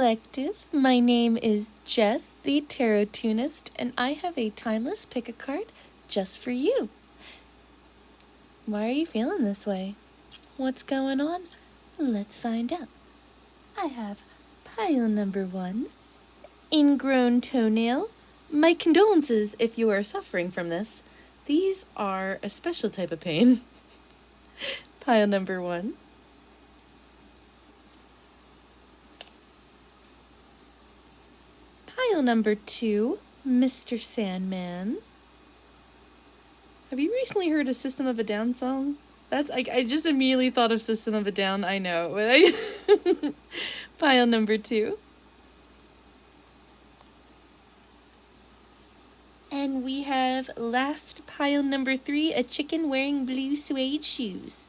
Collective. My name is Jess, the Tarot Tunist, and I have a timeless pick-a-card just for you. Why are you feeling this way? What's going on? Let's find out. I have pile number 1, Ingriwn Toenail. My condolences if you are suffering from this. These are a special type of pain. Pile number 1. Pile number 2, Mr. Sandman. Have you recently heard a System of a Down song? That's I just immediately thought of System of a Down, I know. But Pile number 2. And we have last pile number 3, a chicken wearing blue suede shoes.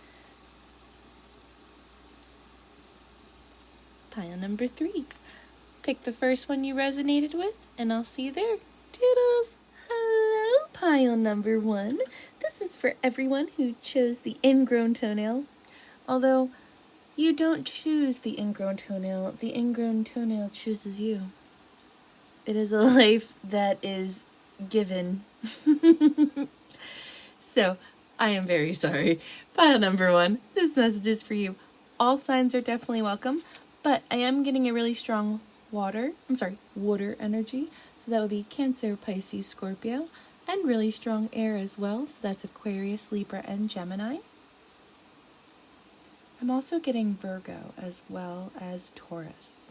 Pile number 3. Pick the first one you resonated with, and I'll see you there. Toodles! Hello, pile number 1. This is for everyone who chose the Ingriwn Toenail. Although, you don't choose the Ingriwn Toenail. The Ingriwn Toenail chooses you. It is a life that is given. So, I am very sorry. Pile number 1. This message is for you. All signs are definitely welcome, but I am getting a really strong water energy. So that would be Cancer, Pisces, Scorpio, and really strong air as well. So that's Aquarius, Libra, and Gemini. I'm also getting Virgo as well as Taurus.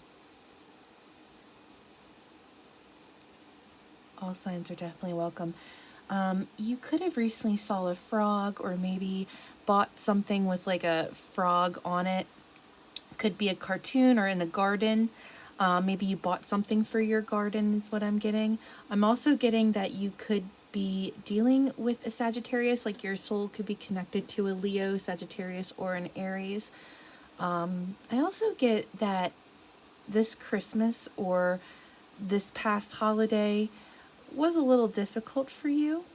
All signs are definitely welcome. You could have recently saw a frog, or maybe bought something with like a frog on it. Could be a cartoon or in the garden. Maybe you bought something for your garden is what I'm getting. I'm also getting that you could be dealing with a Sagittarius, like your soul could be connected to a Leo, Sagittarius, or an Aries. I also get that this Christmas or this past holiday was a little difficult for you.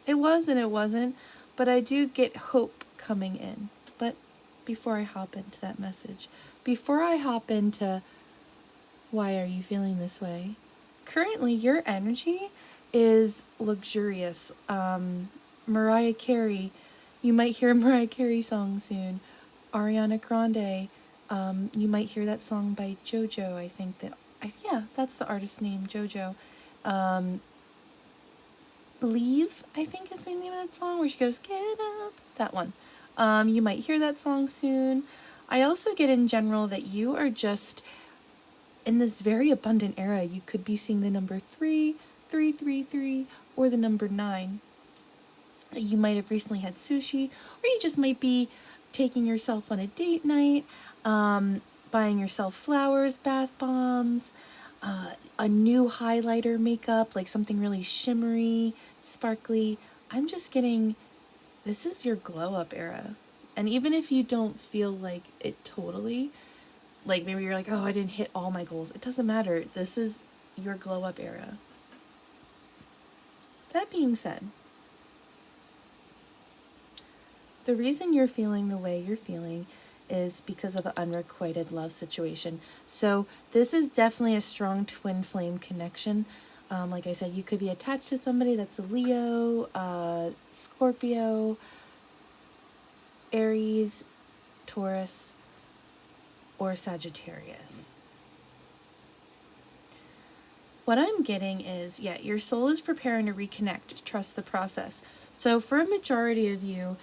It was and it wasn't, but I do get hope coming in. But before I hop into that message, before I hop into why are you feeling this way, currently your energy is luxurious. Mariah Carey, you might hear a Mariah Carey song soon. Ariana Grande, you might hear that song by JoJo. Yeah, that's the artist's name, JoJo. Leave, I think is the name of that song, where she goes, get up, that one. You might hear that song soon. I also get in general that you are just in this very abundant era. You could be seeing the number 3, 333, or the number 9. You might have recently had sushi, or you just might be taking yourself on a date night, buying yourself flowers, bath bombs, a new highlighter makeup, like something really shimmery, sparkly. I'm just getting, this is your glow up era. And even if you don't feel like it totally, like maybe you're like, oh, I didn't hit all my goals. It doesn't matter. This is your glow up era. That being said, the reason you're feeling the way you're feeling is because of an unrequited love situation. So this is definitely a strong twin flame connection. Like I said, you could be attached to somebody that's a Leo, Scorpio, Aries, Taurus, or Sagittarius. What I'm getting is, yeah, your soul is preparing to reconnect, trust the process. So for a majority of you,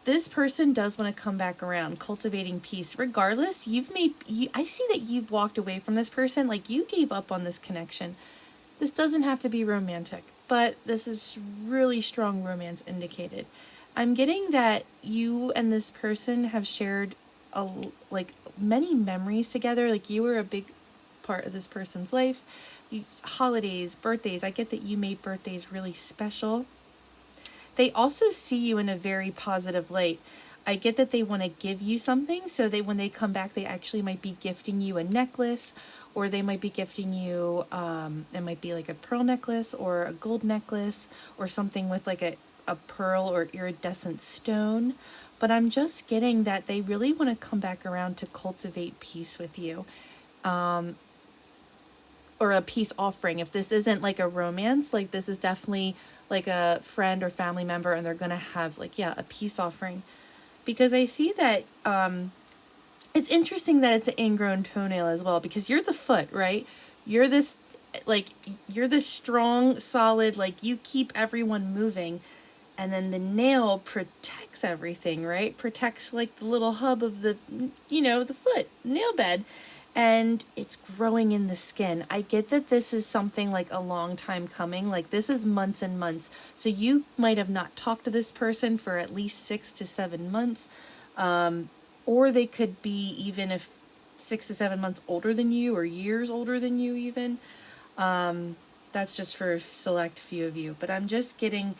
this person does want to come back around, cultivating peace. Regardless, I see that you've walked away from this person, like you gave up on this connection. This doesn't have to be romantic, but this is really strong romance indicated. I'm getting that you and this person have shared many memories together. Like you were a big part of this person's life. Holidays, birthdays. I get that you made birthdays really special. They also see you in a very positive light. I get that they want to give you something, so when they come back, they actually might be gifting you a necklace, or they might be gifting you, it might be like a pearl necklace or a gold necklace, or something with like a pearl or iridescent stone. But I'm just getting that they really want to come back around to cultivate peace with you. or a peace offering. If this isn't like a romance, like this is definitely like a friend or family member, and they're gonna have like, yeah, a peace offering. Because I see that it's interesting that it's an ingrown toenail as well, because you're the foot, right? You're this, like, you're this strong, solid, like, you keep everyone moving. And then the nail protects everything, right? Protects, like, the little hub of the, the foot, nail bed. And it's growing in the skin. I get that this is something like a long time coming. Like, this is months and months. So you might have not talked to this person for at least 6 to 7 months. Or they could be even if 6 to 7 months older than you, or years older than you even. That's just for a select few of you. But I'm just getting,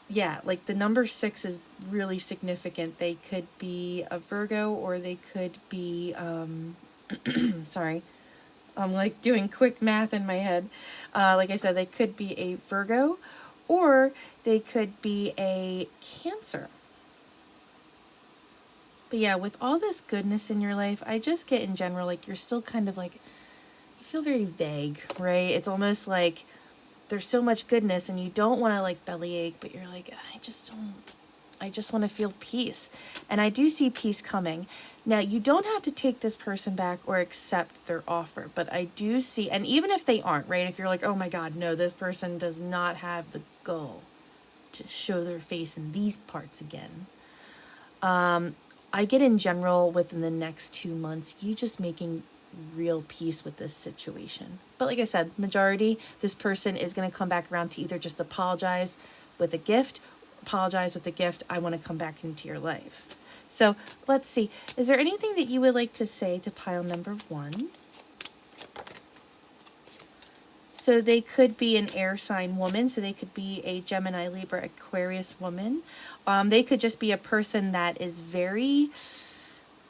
yeah, like the number 6 is really significant. They could be a Virgo, or they could be, sorry, I'm like doing quick math in my head. Like I said, they could be a Virgo, or they could be a Cancer. But yeah, with all this goodness in your life, I just get in general, like, you're still kind of like, you feel very vague, right? It's almost like there's so much goodness and you don't want to like bellyache, but you're like, I just want to feel peace. And I do see peace coming. Now, you don't have to take this person back or accept their offer, but I do see, and even if they aren't, right? If you're like, oh my God, no, this person does not have the gall to show their face in these parts again. I get in general within the next 2 months, you just making real peace with this situation. But like I said, majority, this person is going to come back around to either just apologize with a gift, I want to come back into your life. So let's see. Is there anything that you would like to say to pile number 1? So they could be an air sign woman. So they could be a Gemini, Libra, Aquarius woman. They could just be a person that is very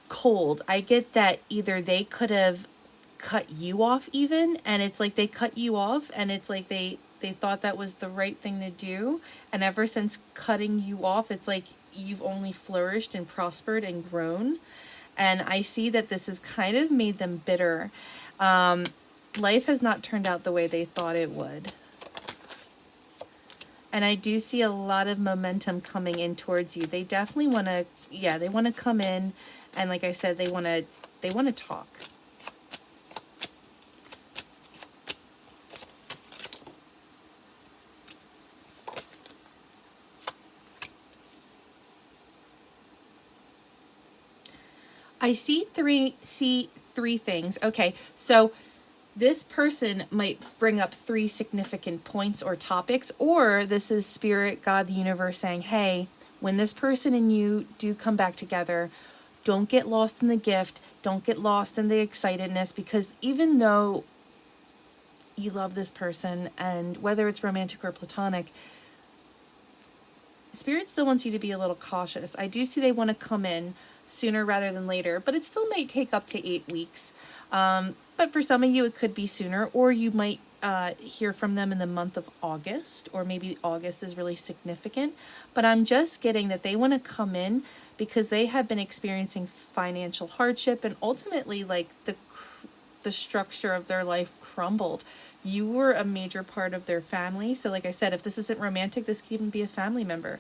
cold. I get that either they could have cut you off even, and it's like they cut you off, and it's like they thought that was the right thing to do. And ever since cutting you off, it's like you've only flourished and prospered and grown. And I see that this has kind of made them bitter. Life has not turned out the way they thought it would. And I do see a lot of momentum coming in towards you. They definitely want to, yeah, they want to come in. And like I said, they want to talk. I see three things. Okay, so this person might bring up 3 significant points or topics, or this is Spirit, God, the universe saying, hey, when this person and you do come back together, don't get lost in the gift. Don't get lost in the excitedness, because even though you love this person, and whether it's romantic or platonic, Spirit still wants you to be a little cautious. I do see they want to come in sooner rather than later, but it still might take up to 8 weeks. But for some of you, it could be sooner, or you might hear from them in the month of August, or maybe August is really significant. But I'm just getting that they want to come in because they have been experiencing financial hardship, and ultimately, like, the structure of their life crumbled. You were a major part of their family. So like I said, if this isn't romantic, this could even be a family member.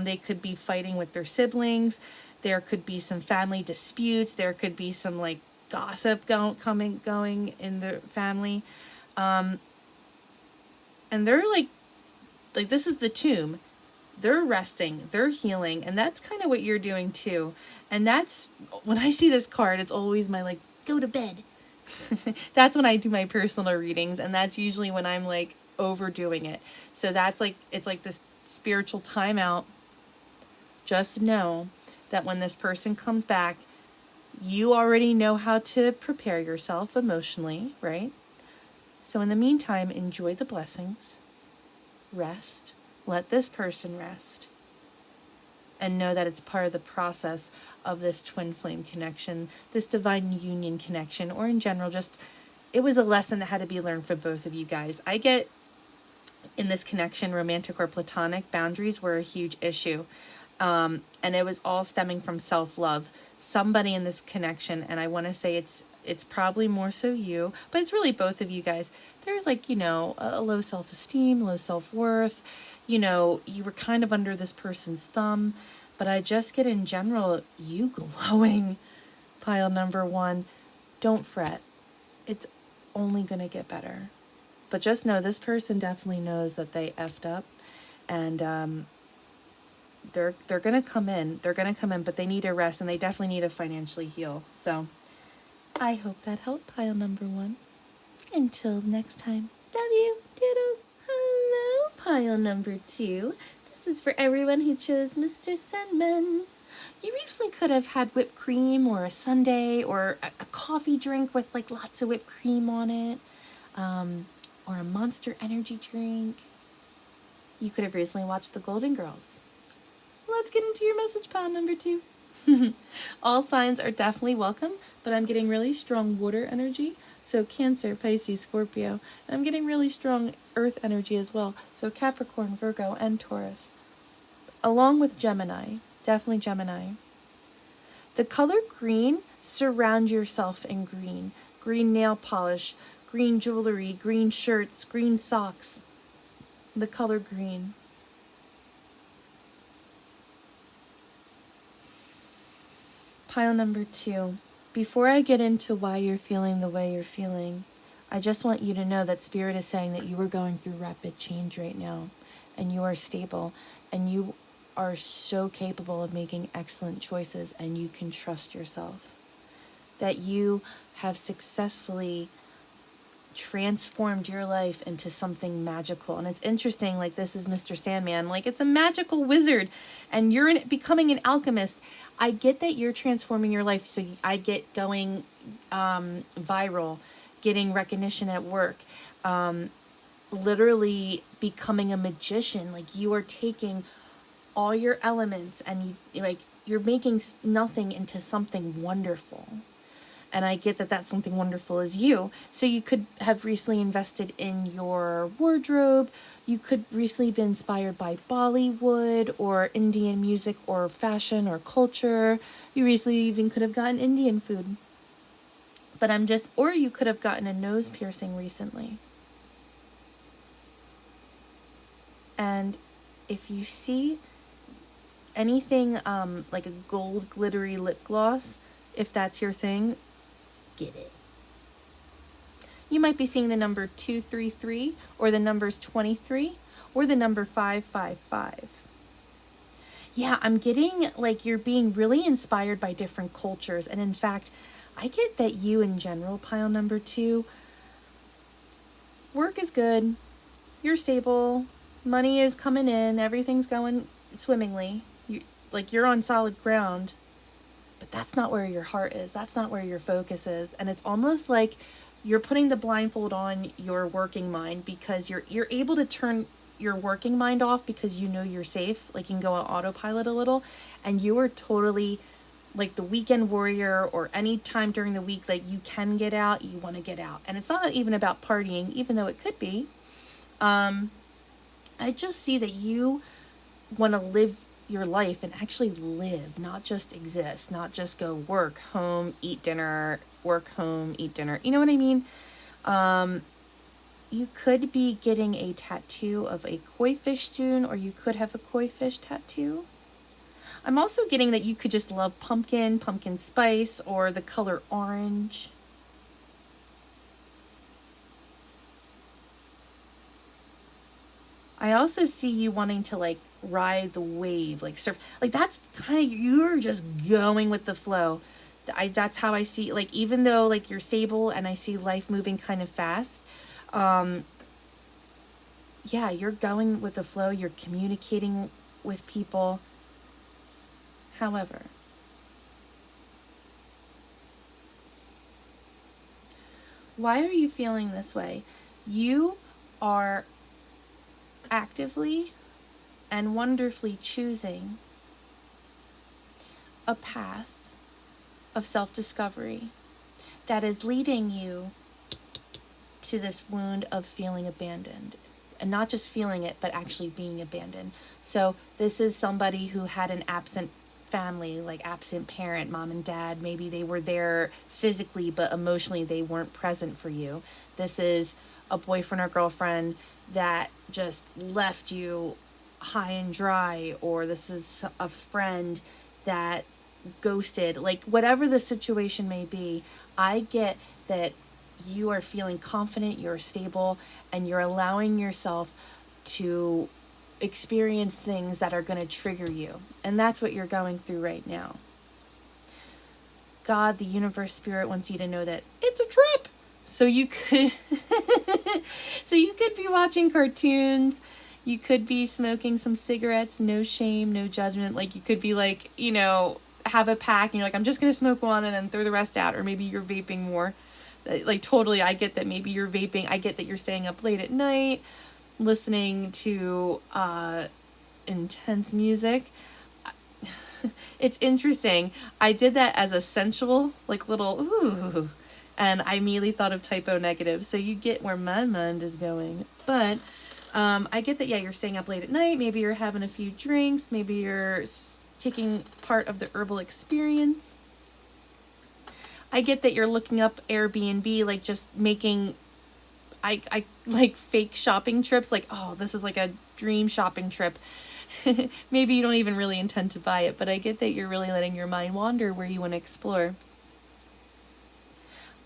They could be fighting with their siblings. There could be some family disputes. There could be some like gossip going in the family. And they're like this is the tomb. They're resting, they're healing, and that's kind of what you're doing too. And that's, when I see this card, it's always my like, go to bed. That's when I do my personal readings, and that's usually when I'm like overdoing it. So that's like, it's like this spiritual timeout. Just know that when this person comes back, you already know how to prepare yourself emotionally, right? So in the meantime, enjoy the blessings, rest, let this person rest, and know that it's part of the process of this twin flame connection, this divine union connection, or in general, just, it was a lesson that had to be learned for both of you guys. I get in this connection, romantic or platonic, boundaries were a huge issue. And it was all stemming from self-love. somebody in this connection, and I want to say it's probably more so you, but it's really both of you guys. There's like, a low self-esteem, low self-worth. You were kind of under this person's thumb, but I just get in general, you glowing, pile number one. Don't fret. It's only going to get better. But just know this person definitely knows that they effed up, and they're going to come in. They're going to come in, but they need a rest, and they definitely need to financially heal. So I hope that helped, pile number one. Until next time, love you, doodles. Hello, pile number two. This is for everyone who chose Mr. Sandman. You recently could have had whipped cream or a sundae or a coffee drink with like lots of whipped cream on it, or a Monster Energy drink. You could have recently watched The Golden Girls. Let's get into your message, pile number two. All signs are definitely welcome, but I'm getting really strong water energy. So Cancer, Pisces, Scorpio. And I'm getting really strong earth energy as well. So Capricorn, Virgo, and Taurus. Along with Gemini. Definitely Gemini. The color green, surround yourself in green. Green nail polish, green jewelry, green shirts, green socks. The color green. Pile number two. Before I get into why you're feeling the way you're feeling, I just want you to know that Spirit is saying that you are going through rapid change right now, and you are stable, and you are so capable of making excellent choices, and you can trust yourself. That you have successfully transformed your life into something magical. And it's interesting, like this is Mr. Sandman, like it's a magical wizard, and you're becoming an alchemist. I get that you're transforming your life, so I get going viral, getting recognition at work, literally becoming a magician. Like you are taking all your elements and you're making nothing into something wonderful. And I get that that's something wonderful is you. So you could have recently invested in your wardrobe. You could recently be inspired by Bollywood or Indian music or fashion or culture. You recently even could have gotten Indian food. But or you could have gotten a nose piercing recently. And if you see anything like a gold glittery lip gloss, if that's your thing, get it. You might be seeing the number 233 or the numbers 23 or the number 555. Yeah, I'm getting like you're being really inspired by different cultures. And in fact, I get that you in general, pile number two, work is good, you're stable, money is coming in, everything's going swimmingly. You're on solid ground. But that's not where your heart is. That's not where your focus is. And it's almost like you're putting the blindfold on your working mind, because you're able to turn your working mind off because you know you're safe. Like you can go on autopilot a little, and you are totally like the weekend warrior, or any time during the week that you can get out, you want to get out. And it's not even about partying, even though it could be. I just see that you want to live your life and actually live, not just exist, not just go work, home, eat dinner, work, home, eat dinner. You know what I mean? You could be getting a tattoo of a koi fish soon, or you could have a koi fish tattoo. I'm also getting that you could just love pumpkin spice, or the color orange. I also see you wanting to like ride the wave, like surf, like that's kind of, you're just going with the flow. That's how I see, like, even though like you're stable and I see life moving kind of fast, yeah, you're going with the flow, you're communicating with people. However, why are you feeling this way? You are actively and wonderfully choosing a path of self-discovery that is leading you to this wound of feeling abandoned. And not just feeling it, but actually being abandoned. So this is somebody who had an absent family, like absent parent, mom and dad. Maybe they were there physically, but emotionally they weren't present for you. This is a boyfriend or girlfriend that just left you high and dry, or this is a friend that ghosted. Like, whatever the situation may be, I get that you are feeling confident, you're stable, and you're allowing yourself to experience things that are going to trigger you. And that's what you're going through right now. God, the universe, spirit wants you to know that it's a trip. So you could so you could be watching cartoons, you could be smoking some cigarettes, no shame, no judgment. Like, you could be like, you know, have a pack and you're like, I'm just going to smoke one and then throw the rest out. Or maybe you're vaping more. Like, totally, I get that maybe you're vaping. I get that you're staying up late at night, listening to intense music. It's interesting. I did that as a sensual, like, little ooh, and I immediately thought of typo negative. So you get where my mind is going. But I get that, yeah, you're staying up late at night. Maybe you're having a few drinks. Maybe you're taking part of the herbal experience. I get that you're looking up Airbnb, like just making, I like fake shopping trips. Like, oh, this is like a dream shopping trip. Maybe you don't even really intend to buy it, but I get that you're really letting your mind wander where you want to explore.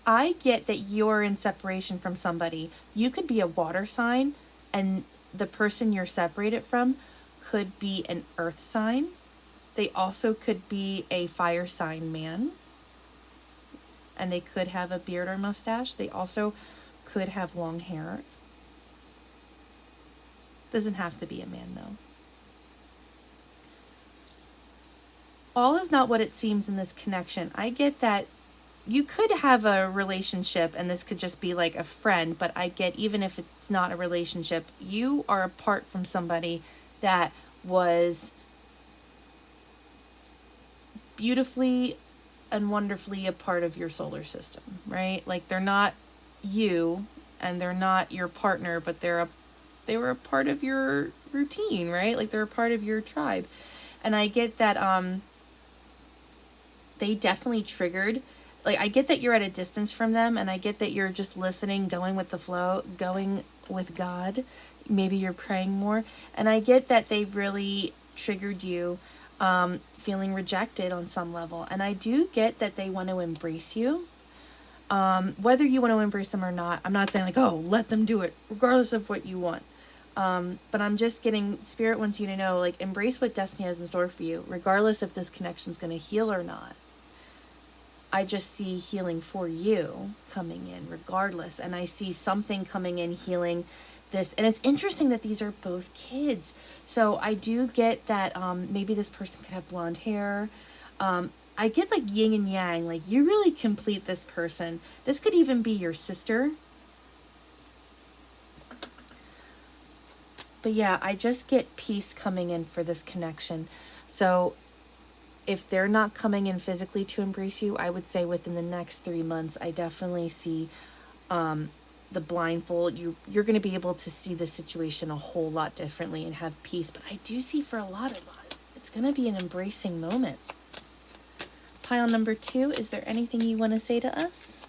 I get that you're in separation from somebody. You could be a water sign, and the person you're separated from could be an earth sign. They also could be a fire sign man, and they could have a beard or mustache. They also could have long hair. Doesn't have to be a man, though. All is not what it seems in this connection. I get that you could have a relationship, and this could just be like a friend, but I get, even if it's not a relationship, you are apart from somebody that was beautifully and wonderfully a part of your solar system, right? Like, they're not you and they're not your partner, but they were a part of your routine, right? Like, they're a part of your tribe. And I get that they definitely triggered, like, I get that you're at a distance from them, and I get that you're just listening, going with the flow, going with God. Maybe you're praying more. And I get that they really triggered you, feeling rejected on some level. And I do get that they want to embrace you. Whether you want to embrace them or not, I'm not saying like, oh, let them do it, regardless of what you want. But I'm just getting, Spirit wants you to know, like, embrace what destiny has in store for you, regardless if this connection's going to heal or not. I just see healing for you coming in regardless. And I see something coming in healing this. And it's interesting that these are both kids. So I do get that maybe this person could have blonde hair. I get like yin and yang. Like, you really complete this person. This could even be your sister. But yeah, I just get peace coming in for this connection. So if they're not coming in physically to embrace you, I would say within the next 3 months, I definitely see the blindfold. You're going to be able to see the situation a whole lot differently and have peace. But I do see for a lot, it's going to be an embracing moment. Pile number 2, is there anything you want to say to us?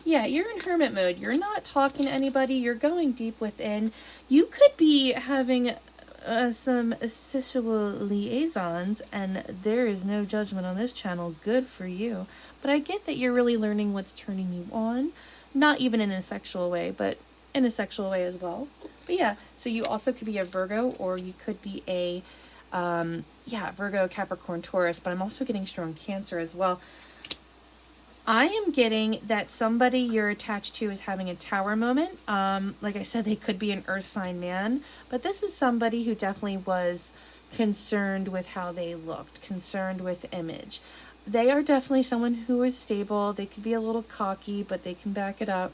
Yeah, you're in hermit mode. You're not talking to anybody. You're going deep within. You could be having some sexual liaisons, and there is no judgment on this channel. Good for you. But I get that you're really learning what's turning you on. Not even in a sexual way, but in a sexual way as well. But yeah, so you also could be a Virgo, or you could be a, Virgo, Capricorn, Taurus, but I'm also getting strong Cancer as well. I am getting that somebody you're attached to is having a tower moment. Like I said, they could be an earth sign man, but this is somebody who definitely was concerned with how they looked, concerned with image. They are definitely someone who is stable. They could be a little cocky, but they can back it up.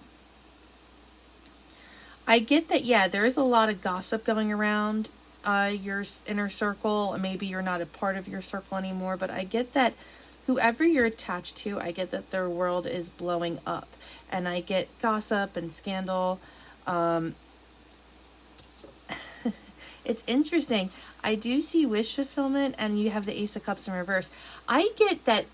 I get that, yeah, there is a lot of gossip going around your inner circle. Maybe you're not a part of your circle anymore, but I get that whoever you're attached to, I get that their world is blowing up. And I get gossip and scandal. It's interesting. I do see wish fulfillment, and you have the Ace of Cups in reverse. I get that,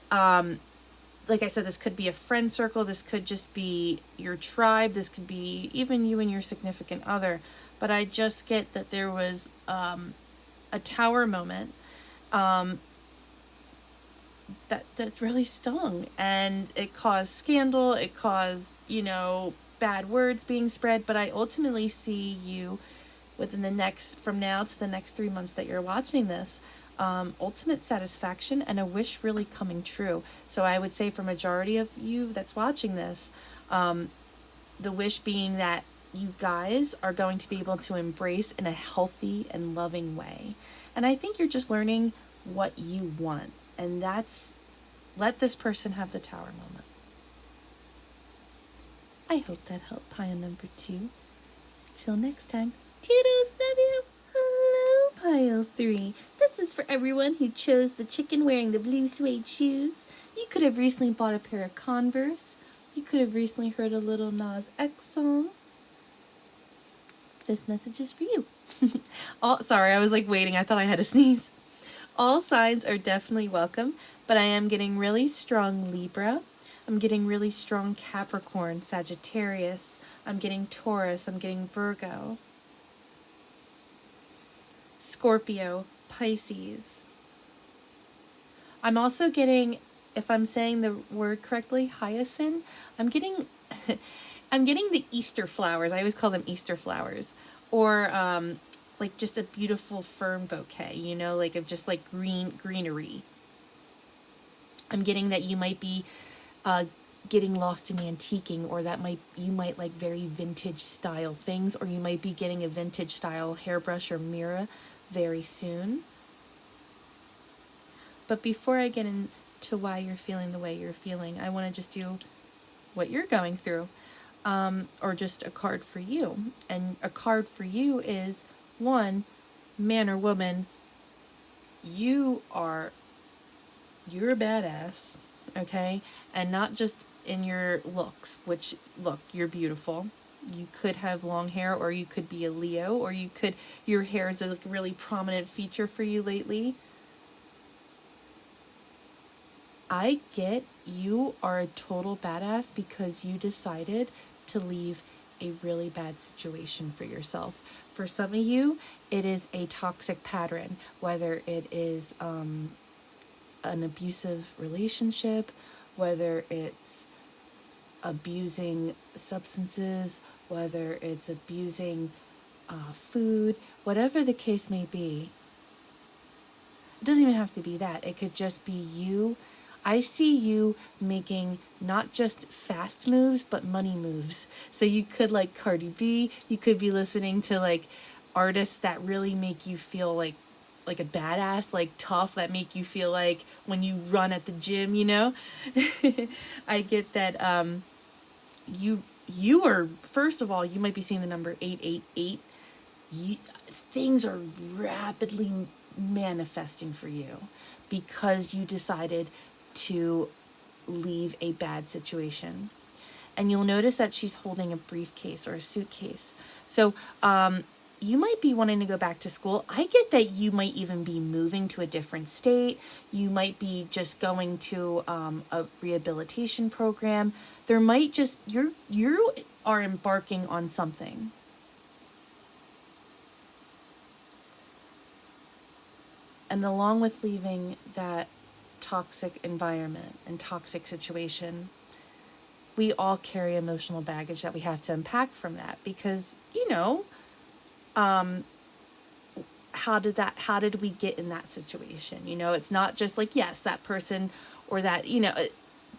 like I said, this could be a friend circle. This could just be your tribe. This could be even you and your significant other. But I just get that there was a tower moment that really stung, and it caused scandal. It caused, bad words being spread. But I ultimately see you within from now to the next 3 months that you're watching this, ultimate satisfaction and a wish really coming true. So I would say for majority of you that's watching this, the wish being that you guys are going to be able to embrace in a healthy and loving way. And I think you're just learning what you want. And that's, let this person have the tower moment. I hope that helped pile number 2. Till next time. Toodles, love you. Hello, pile 3. This is for everyone who chose the chicken wearing the blue suede shoes. You could have recently bought a pair of Converse. You could have recently heard a little Nas X song. This message is for you. Sorry, I was waiting. I thought I had to sneeze. All signs are definitely welcome, but I am getting really strong Libra. I'm getting really strong Capricorn, Sagittarius. I'm getting Taurus. I'm getting Virgo, Scorpio, Pisces. I'm also getting, if I'm saying the word correctly, hyacinth. I'm getting the Easter flowers. I always call them Easter flowers, or just a beautiful fern bouquet, of just greenery. I'm getting that you might be getting lost in antiquing, or that you might like very vintage style things, or you might be getting a vintage style hairbrush or mirror very soon. But before I get into why you're feeling the way you're feeling, I want to just do what you're going through, or just a card for you. And a card for you is, one, man or woman, you're a badass, okay? And not just in your looks, which, look, you're beautiful. You could have long hair, or you could be a Leo, or your hair is a really prominent feature for you lately. I get you are a total badass because you decided to leave a really bad situation for yourself. For some of you, it is a toxic pattern, whether it is an abusive relationship, whether it's abusing substances, whether it's abusing food, whatever the case may be. It doesn't even have to be that. It could just be you. I see you making not just fast moves, but money moves. So you could like Cardi B, you could be listening to artists that really make you feel like a badass, tough, that make you feel like when you run at the gym, I get that you are, first of all, you might be seeing the number 888. Things are rapidly manifesting for you because you decided to leave a bad situation. And you'll notice that she's holding a briefcase or a suitcase. So you might be wanting to go back to school. I get that you might even be moving to a different state. You might be just going to a rehabilitation program. There might just, you are embarking on something. And along with leaving that toxic environment and toxic situation, we all carry emotional baggage that we have to unpack from that, because how did we get in that situation? It's not just yes, that person or that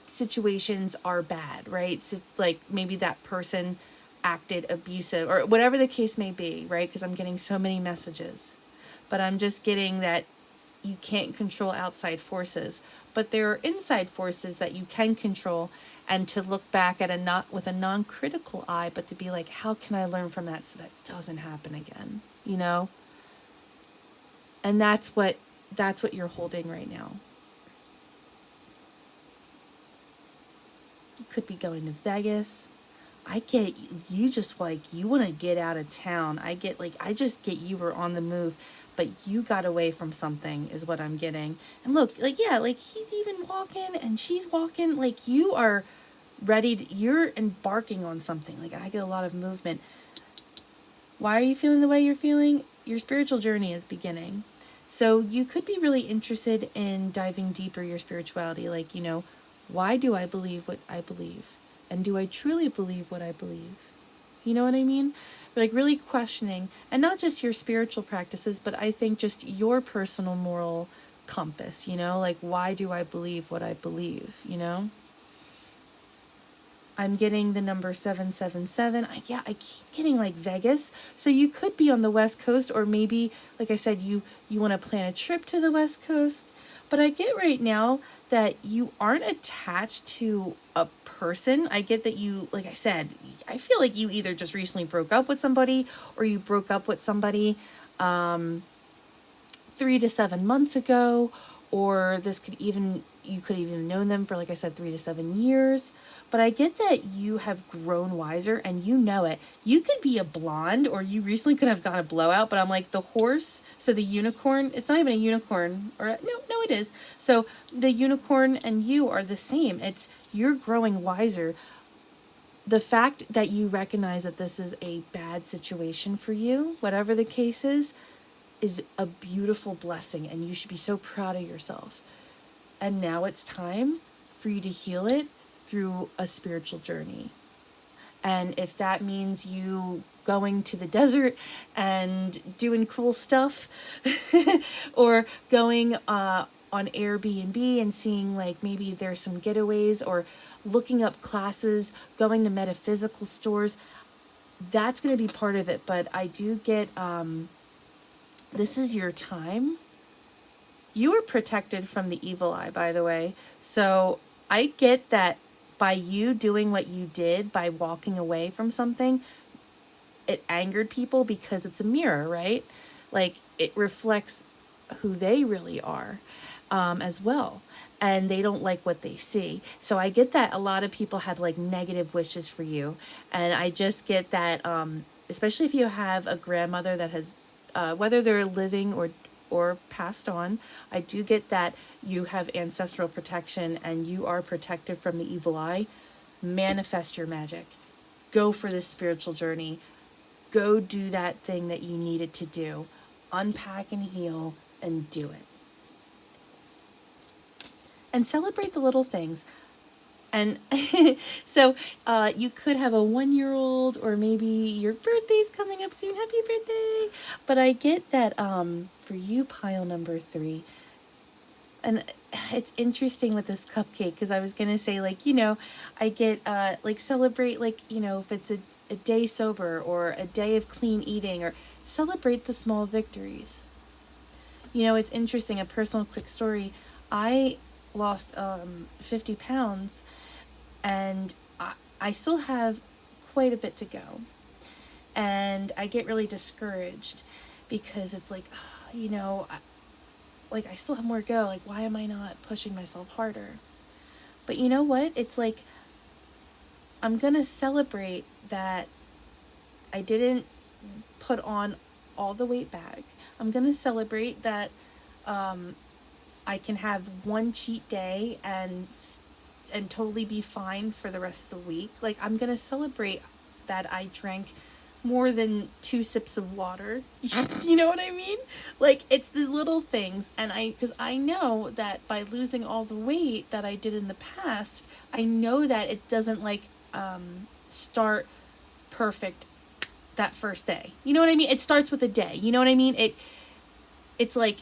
situations are bad, right? So maybe that person acted abusive or whatever the case may be, right? Because I'm getting so many messages, but I'm just getting that you can't control outside forces, but there are inside forces that you can control, and to look back at with a non-critical eye, but to be like, how can I learn from that so that doesn't happen again? And that's what you're holding right now. You could be going to Vegas. I get you just like, you want to get out of town. I just get you were on the move, but you got away from something is what I'm getting. And look, like, yeah, like he's even walking and she's walking. Like you are ready to, you're embarking on something. Like I get a lot of movement. Why are you feeling the way you're feeling? Your spiritual journey is beginning. So you could be really interested in diving deeper your spirituality. Like, why do I believe what I believe? And do I truly believe what I believe? You know what I mean? Like really questioning, and not just your spiritual practices, but I think just your personal moral compass, like why do I believe what I believe, I'm getting the number 777. I keep getting like Vegas. So you could be on the West Coast, or maybe, like I said, you want to plan a trip to the West Coast. But I get right now that you aren't attached to a person. I get that you, like I said, I feel like you either just recently broke up with somebody, or you broke up with somebody 3 to 7 months ago, or you could even known them for, like I said, 3 to 7 years. But I get that you have grown wiser and you know it. You could be a blonde, or you recently could have got a blowout, but I'm like the horse. So the unicorn, it's not even a unicorn, or no, it is. So the unicorn and you are the same. You're growing wiser. The fact that you recognize that this is a bad situation for you, whatever the case is a beautiful blessing, and you should be so proud of yourself. And now it's time for you to heal it through a spiritual journey. And if that means you going to the desert and doing cool stuff, or going on Airbnb and seeing like maybe there's some getaways, or looking up classes, going to metaphysical stores, that's going to be part of it. But I do get, this is your time. You are protected from the evil eye, by the way. So I get that by you doing what you did, by walking away from something, it angered people because it's a mirror, right? Like it reflects who they really are, as well. And they don't like what they see. So I get that a lot of people had like negative wishes for you. And I just get that, especially if you have a grandmother that has, whether they're living or passed on, I do get that you have ancestral protection and you are protected from the evil eye. Manifest your magic. Go for this spiritual journey. Go do that thing that you needed to do. Unpack and heal and do it. And celebrate the little things. And so you could have a 1-year-old, or maybe your birthday's coming up soon. Happy birthday! But I get that for you, pile number 3. And it's interesting with this cupcake, because I was going to say, like, I get like celebrate, like, if it's a day sober or a day of clean eating, or celebrate the small victories. It's interesting. A personal quick story. I lost 50 pounds, and I still have quite a bit to go, and I get really discouraged because it's like, I still have more to go. Like, why am I not pushing myself harder? But you know what? It's like, I'm gonna celebrate that I didn't put on all the weight back. I'm gonna celebrate that I can have one cheat day and totally be fine for the rest of the week. Like, I'm gonna celebrate that I drank more than 2 sips of water. You know what I mean? Like, it's the little things. And because I know that by losing all the weight that I did in the past, I know that it doesn't like start perfect that first day. You know what I mean? It starts with a day. You know what I mean? It's like,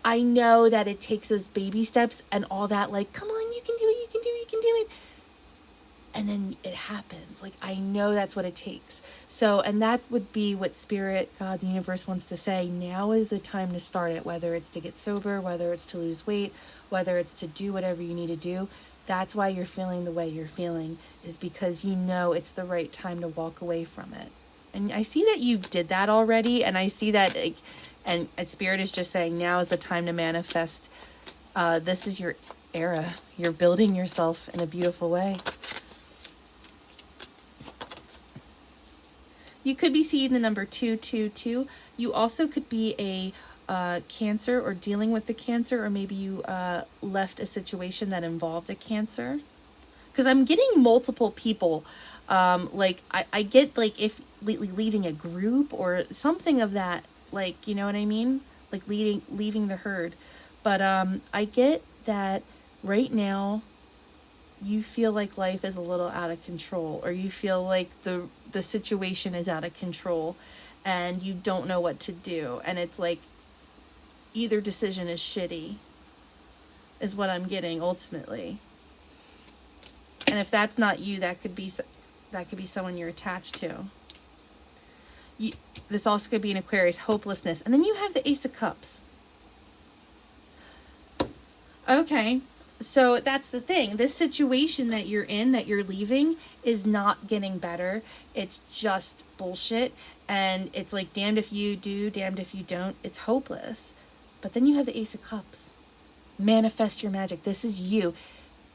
I know that it takes those baby steps and all that, like, come on, you can do it, you can do it, you can do it. And then it happens. Like, I know that's what it takes. So, and that would be what Spirit, God, the universe wants to say. Now is the time to start it, whether it's to get sober, whether it's to lose weight, whether it's to do whatever you need to do. That's why you're feeling the way you're feeling, is because you know it's the right time to walk away from it. And I see that you did that already, and I see that, like, and Spirit is just saying now is the time to manifest. This is your era. You're building yourself in a beautiful way. You could be seeing the number 222. You also could be a cancer or dealing with the cancer, or maybe you left a situation that involved a cancer. Because I'm getting multiple people. Like I get like if leaving a group or something of that, like, you know what I mean? Like leaving the herd. But I get that right now you feel like life is a little out of control, or you feel like the situation is out of control and you don't know what to do, and it's like either decision is shitty is what I'm getting ultimately. And if that's not you, that could be someone you're attached to. This also could be an Aquarius, hopelessness. And then you have the Ace of Cups. Okay, so that's the thing. This situation that you're in, that you're leaving, is not getting better. It's just bullshit. And it's like, damned if you do, damned if you don't. It's hopeless. But then you have the Ace of Cups. Manifest your magic. This is you.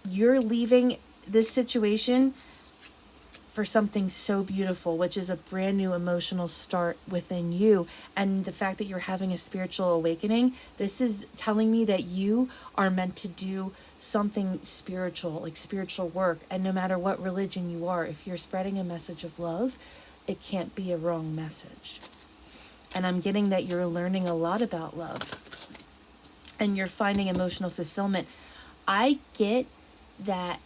You're leaving this situation for something so beautiful, which is a brand new emotional start within you. And the fact that you're having a spiritual awakening, this is telling me that you are meant to do something spiritual, like spiritual work. And no matter what religion you are, if you're spreading a message of love, it can't be a wrong message. And I'm getting that you're learning a lot about love and you're finding emotional fulfillment. I get that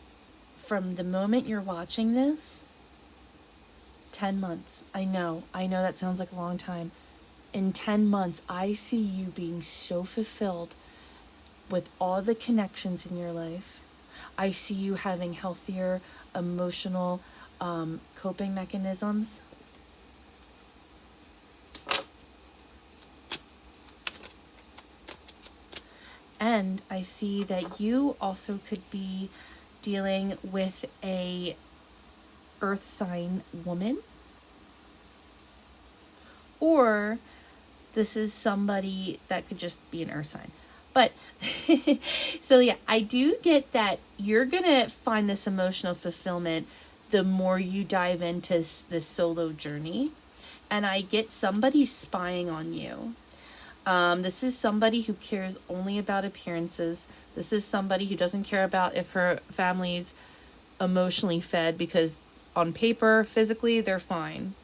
from the moment you're watching this, 10 months. I know that sounds like a long time. In 10 months, I see you being so fulfilled with all the connections in your life. I see you having healthier emotional coping mechanisms. And I see that you also could be dealing with a earth sign woman, or this is somebody that could just be an earth sign. But so yeah, I do get that you're gonna find this emotional fulfillment the more you dive into this solo journey. And I get somebody spying on you. This is somebody who cares only about appearances. This is somebody who doesn't care about if her family's emotionally fed, because on paper, physically, they're fine.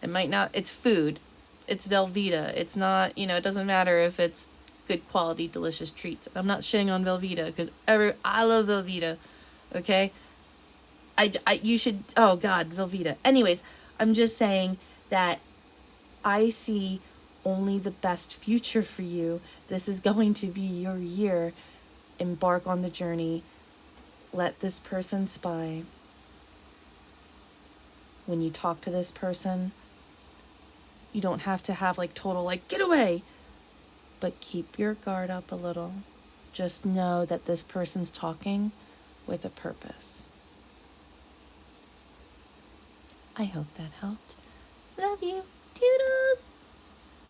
It might not, it's food. It's Velveeta. It's not, it doesn't matter if it's good quality, delicious treats. I'm not shitting on Velveeta because I love Velveeta. Okay? You should, oh God, Velveeta. Anyways, I'm just saying that I see only the best future for you. This is going to be your year. Embark on the journey. Let this person spy. When you talk to this person, you don't have to have like total like get away, but keep your guard up a little. Just know that this person's talking with a purpose. I hope that helped. Love you. Toodles.